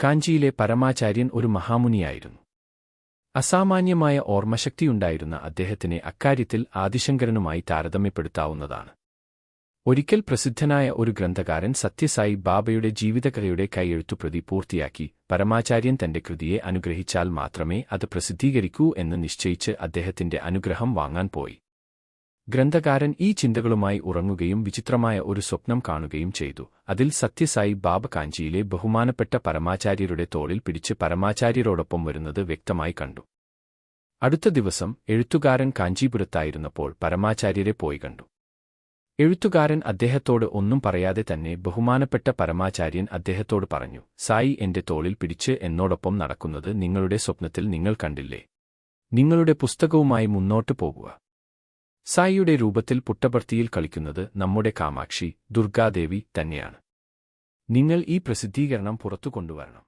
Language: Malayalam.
കാഞ്ചിയിലെ പരമാചാര്യൻ ഒരു മഹാമുനിയായിരുന്നു. അസാമാന്യമായ ഓർമ്മശക്തിയുണ്ടായിരുന്ന അദ്ദേഹത്തിനെ അക്കാര്യത്തിൽ ആദിശങ്കരനുമായി താരതമ്യപ്പെടുത്താവുന്നതാണ്. ഒരിക്കൽ പ്രസിദ്ധനായ ഒരു ഗ്രന്ഥകാരൻ സത്യസായി ബാബയുടെ ജീവിതകഥയുടെ കൈയെഴുത്തുപ്രതി പൂർത്തിയാക്കി പരമാചാര്യൻ തന്റെ കൃതിയെ അനുഗ്രഹിച്ചാൽ മാത്രമേ അത് പ്രസിദ്ധീകരിക്കൂ എന്ന് നിശ്ചയിച്ച് അദ്ദേഹത്തിന്റെ അനുഗ്രഹം വാങ്ങാൻ പോയി. ഗ്രന്ഥകാരൻ ഈ ചിന്തകളുമായി ഉറങ്ങുകയും വിചിത്രമായ ഒരു സ്വപ്നം കാണുകയും ചെയ്തു. അതിൽ സത്യസായി ബാബ കാഞ്ചിയിലെ ബഹുമാനപ്പെട്ട പരമാചാര്യരുടെ തോളിൽ പിടിച്ച് പരമാചാര്യരോടൊപ്പം വരുന്നത് വ്യക്തമായി കണ്ടു. അടുത്ത ദിവസം എഴുത്തുകാരൻ കാഞ്ചീപുരത്തായിരുന്നപ്പോൾ പരമാചാര്യരെ പോയി കണ്ടു. എഴുത്തുകാരൻ അദ്ദേഹത്തോട് ഒന്നും പറയാതെ തന്നെ ബഹുമാനപ്പെട്ട പരമാചാര്യൻ അദ്ദേഹത്തോട് പറഞ്ഞു, സായി എന്റെ തോളിൽ പിടിച്ച് എന്നോടൊപ്പം നടക്കുന്നത് നിങ്ങളുടെ സ്വപ്നത്തിൽ നിങ്ങൾ കണ്ടില്ലേ? നിങ്ങളുടെ പുസ്തകവുമായി മുന്നോട്ടു പോകുക. സായിയുടെ രൂപത്തിൽ പുട്ടപർത്തിയിൽ കളിക്കുന്നത് നമ്മുടെ കാമാക്ഷി, ദുർഗാദേവി തന്നെയാണ്. നിങ്ങൾ ഈ പ്രസിദ്ധീകരണം പുറത്തു കൊണ്ടുവരണം.